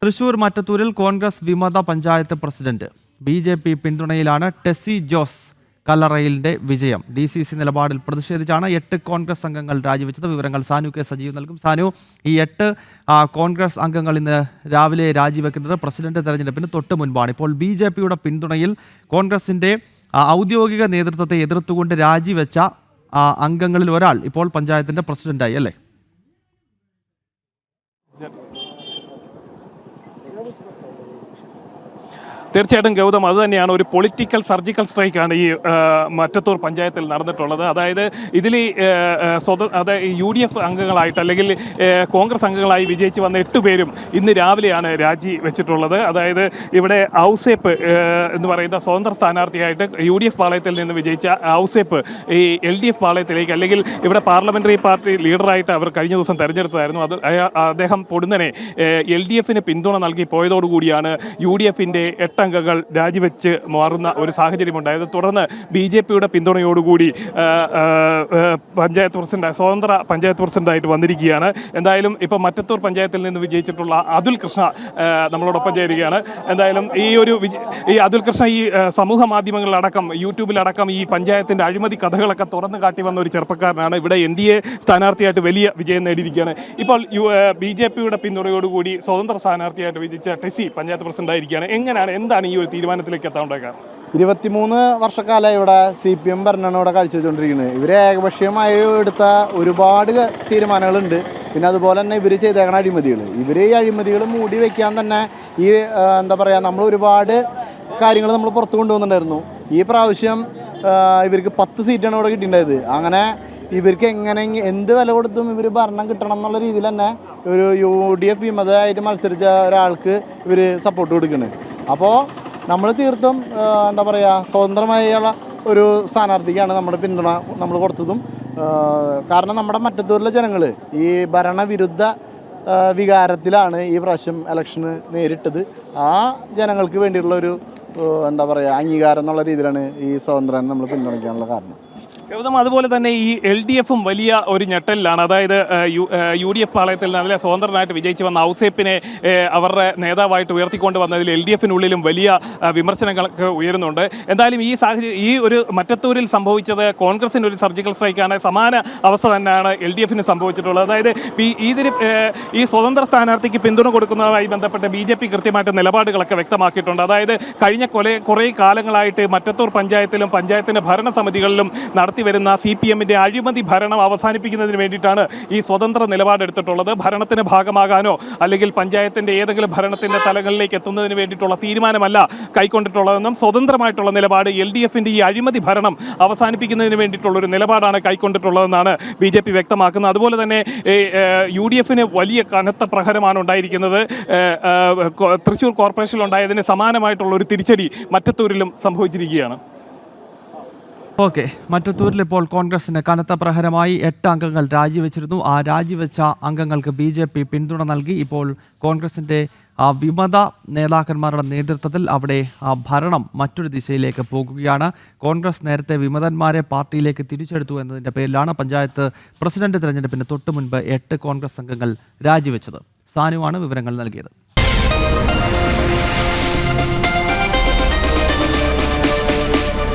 തൃശൂർ മറ്റത്തൂരിൽ കോൺഗ്രസ് വിമത panchayat president BJP. പിന്തുണയിലാണ് Tessy Jose കല്ലറയിലിന്റെ വിജയം. DCC നിലപാടിൽ പ്രതിഷേധിച്ചാണ് 8 കോൺഗ്രസ് അംഗങ്ങൾ രാജിവെച്ചത്. വിവരങ്ങൾ സാനു കെ സജീവ് നൽകും. സാനു, ഈ 8 കോൺഗ്രസ് അംഗങ്ങൾ ഇന്ന് രാവിലെ രാജിവെക്കുന്നത് പ്രസിഡന്റ് തെരഞ്ഞെടുപ്പിന് തൊട്ട് മുൻപാണ്. ഇപ്പോൾ ബി.ജെ.പിയുടെ പിന്തുണയിൽ കോൺഗ്രസിന്റെ ഔദ്യോഗിക നേതൃത്വത്തെ എതിർത്തുകൊണ്ട് രാജിവെച്ച അംഗങ്ങളിൽ ഒരാൾ ഇപ്പോൾ പഞ്ചായത്തിന്റെ പ്രസിഡന്റായി, അല്ലേ? തീർച്ചയായിട്ടും ഗൗതം, അതുതന്നെയാണ്. ഒരു പൊളിറ്റിക്കൽ സർജിക്കൽ സ്ട്രൈക്കാണ് ഈ മറ്റത്തൂർ പഞ്ചായത്തിൽ നടന്നിട്ടുള്ളത്. അതായത് ഇതിൽ UDF അംഗങ്ങളായിട്ട് അല്ലെങ്കിൽ കോൺഗ്രസ് അംഗങ്ങളായി വിജയിച്ച് വന്ന 8 പേരും ഇന്ന് രാവിലെയാണ് രാജി വെച്ചിട്ടുള്ളത്. അതായത് ഇവിടെ ഔസേപ്പ് എന്ന് പറയുന്ന സ്വതന്ത്ര സ്ഥാനാർത്ഥിയായിട്ട് UDF പാളയത്തിൽ നിന്ന് വിജയിച്ച ഔസേപ്പ് ഈ LDF പാളയത്തിലേക്ക്, അല്ലെങ്കിൽ ഇവിടെ പാർലമെന്ററി പാർട്ടി ലീഡറായിട്ട് അവർ കഴിഞ്ഞ ദിവസം തെരഞ്ഞെടുത്തതായിരുന്നു. അദ്ദേഹം പൊടുന്നനെ LDFന് പിന്തുണ നൽകി പോയതോടുകൂടിയാണ് UDFന്റെ 8 അംഗങ്ങൾ രാജിവെച്ച് മാറുന്ന ഒരു സാഹചര്യമുണ്ടായത്. തുടർന്ന് BJPയുടെ പിന്തുണയോടുകൂടി പഞ്ചായത്ത് പ്രസിഡന്റ്, സ്വതന്ത്ര പഞ്ചായത്ത് പ്രസിഡന്റായിട്ട് വന്നിരിക്കുകയാണ്. എന്തായാലും ഇപ്പോൾ മറ്റത്തൂർ പഞ്ചായത്തിൽ നിന്ന് വിജയിച്ചിട്ടുള്ള അതുൽ കൃഷ്ണ നമ്മളോടൊപ്പം ചേരുകയാണ്. എന്തായാലും ഈ അതുൽ കൃഷ്ണ ഈ സമൂഹ മാധ്യമങ്ങളിലടക്കം യൂട്യൂബിലടക്കം ഈ പഞ്ചായത്തിന്റെ അഴിമതി കഥകളൊക്കെ തുറന്നു കാട്ടി വന്ന ഒരു ചെറുപ്പക്കാരനാണ്. ഇവിടെ NDA സ്ഥാനാർത്ഥിയായിട്ട് വലിയ വിജയം നേടിയിരിക്കുകയാണ്. ഇപ്പോൾ BJPയുടെ പിന്തുണയോടുകൂടി സ്വതന്ത്ര സ്ഥാനാർത്ഥിയായിട്ട് വിജയിച്ച ടെസ്സി പഞ്ചായത്ത് പ്രസിഡന്റായിരിക്കുകയാണ്. എന്താണ് ഈ ഒരു തീരുമാനത്തിലേക്ക് എത്താണ്ടാക്കാൻ? 23 വർഷക്കാലമായി ഇവിടെ CPM ഭരണമാണ് ഇവിടെ കാഴ്ചവെച്ചുകൊണ്ടിരിക്കുന്നത്. ഇവർ ഏകപക്ഷീയമായി എടുത്ത ഒരുപാട് തീരുമാനങ്ങളുണ്ട്. പിന്നെ അതുപോലെ തന്നെ ഇവർ ചെയ്തേക്കണ അഴിമതികൾ, ഈ അഴിമതികൾ മൂടി വയ്ക്കാൻ തന്നെ ഈ എന്താ പറയുക, നമ്മൾ ഒരുപാട് കാര്യങ്ങൾ നമ്മൾ പുറത്തു കൊണ്ടുവന്നിട്ടുണ്ടായിരുന്നു. ഈ പ്രാവശ്യം ഇവർക്ക് 10 സീറ്റാണ് ഇവിടെ കിട്ടിയിട്ടുണ്ടായത്. അങ്ങനെ ഇവർക്ക് എന്ത് വില കൊടുത്തും ഇവർ ഭരണം കിട്ടണം എന്നുള്ള രീതിയിൽ തന്നെ ഒരു UDF വിമതമായിട്ട് മത്സരിച്ച ഒരാൾക്ക് ഇവർ സപ്പോർട്ട് കൊടുക്കുന്നത്. അപ്പോൾ നമ്മൾ തീർത്തും എന്താ പറയുക, സ്വതന്ത്രമായുള്ള ഒരു സ്ഥാനാർത്ഥിക്കാണ് നമ്മുടെ പിന്തുണ നമ്മൾ കൊടുത്തതും. കാരണം നമ്മുടെ മറ്റത്തൂരിലെ ജനങ്ങൾ ഈ ഭരണവിരുദ്ധ വികാരത്തിലാണ് ഈ പ്രാവശ്യം ഇലക്ഷന് നേരിട്ടത്. ആ ജനങ്ങൾക്ക് വേണ്ടിയിട്ടുള്ളൊരു എന്താ പറയുക അംഗീകാരം എന്നുള്ള രീതിയിലാണ് ഈ സ്വതന്ത്രനെ നമ്മൾ പിന്തുണയ്ക്കാനുള്ള കാരണം. ഗൗതം, അതുപോലെ തന്നെ ഈ LDFും വലിയ ഒരു ഞെട്ടലിലാണ്. അതായത് UDF പാളയത്തിൽ നല്ല സ്വതന്ത്രനായിട്ട് വിജയിച്ച് വന്ന ഔസേപ്പിനെ അവരുടെ നേതാവായിട്ട് ഉയർത്തിക്കൊണ്ട് വന്നതിൽ LDFിനുള്ളിലും വലിയ വിമർശനങ്ങളൊക്കെ ഉയരുന്നുണ്ട്. എന്തായാലും ഈ സാഹചര്യം, ഈ ഒരു മറ്റത്തൂരിൽ സംഭവിച്ചത് കോൺഗ്രസിൻ്റെ ഒരു സർജിക്കൽ സ്ട്രൈക്കാണ്. സമാന അവസ്ഥ തന്നെയാണ് LDFിന് സംഭവിച്ചിട്ടുള്ളത്. അതായത് ഈ സ്വതന്ത്ര സ്ഥാനാർത്ഥിക്ക് പിന്തുണ കൊടുക്കുന്നതുമായി ബന്ധപ്പെട്ട് BJP കൃത്യമായിട്ട് നിലപാടുകളൊക്കെ വ്യക്തമാക്കിയിട്ടുണ്ട്. അതായത് കഴിഞ്ഞ കുറേ കാലങ്ങളായിട്ട് മറ്റത്തൂർ പഞ്ചായത്തിലും പഞ്ചായത്തിൻ്റെ ഭരണസമിതികളിലും വരുന്ന CPMന്റെ അഴിമതി ഭരണം അവസാനിപ്പിക്കുന്നതിന് വേണ്ടിയിട്ടാണ് ഈ സ്വതന്ത്ര നിലപാടെടുത്തിട്ടുള്ളത്. ഭരണത്തിന് ഭാഗമാകാനോ അല്ലെങ്കിൽ പഞ്ചായത്തിന്റെ ഏതെങ്കിലും ഭരണത്തിന്റെ തലങ്ങളിലേക്ക് എത്തുന്നതിന് വേണ്ടിയിട്ടുള്ള തീരുമാനമല്ല കൈക്കൊണ്ടിട്ടുള്ളതെന്നും സ്വതന്ത്രമായിട്ടുള്ള നിലപാട് LDFന്റെ ഈ അഴിമതി ഭരണം അവസാനിപ്പിക്കുന്നതിന് വേണ്ടിയിട്ടുള്ളൊരു നിലപാടാണ് കൈക്കൊണ്ടിട്ടുള്ളതെന്നാണ് BJP വ്യക്തമാക്കുന്നത്. അതുപോലെ തന്നെ UDFന് വലിയ കനത്ത പ്രഹരമാണ് ഉണ്ടായിരിക്കുന്നത്. തൃശ്ശൂർ കോർപ്പറേഷനിൽ ഉണ്ടായതിന് സമാനമായിട്ടുള്ള ഒരു തിരിച്ചടി മറ്റത്തൂരിലും സംഭവിച്ചിരിക്കുകയാണ്. ഓക്കെ, മറ്റത്തൂരിൽ ഇപ്പോൾ കോൺഗ്രസിന് കനത്ത പ്രഹരമായി 8 അംഗങ്ങൾ രാജിവെച്ചിരുന്നു. ആ രാജിവെച്ച അംഗങ്ങൾക്ക് BJP പിന്തുണ നൽകി. ഇപ്പോൾ കോൺഗ്രസിൻ്റെ വിമത നേതാക്കന്മാരുടെ നേതൃത്വത്തിൽ അവിടെ ഭരണം മറ്റൊരു ദിശയിലേക്ക് പോകുകയാണ്. കോൺഗ്രസ് നേരത്തെ വിമതന്മാരെ പാർട്ടിയിലേക്ക് തിരിച്ചെടുത്തു എന്നതിൻ്റെ പേരിലാണ് പഞ്ചായത്ത് പ്രസിഡന്റ് തിരഞ്ഞെടുപ്പിന് തൊട്ട് മുൻപ് 8 കോൺഗ്രസ് അംഗങ്ങൾ രാജിവെച്ചത്. സാനുവാണ് വിവരങ്ങൾ നൽകിയത്.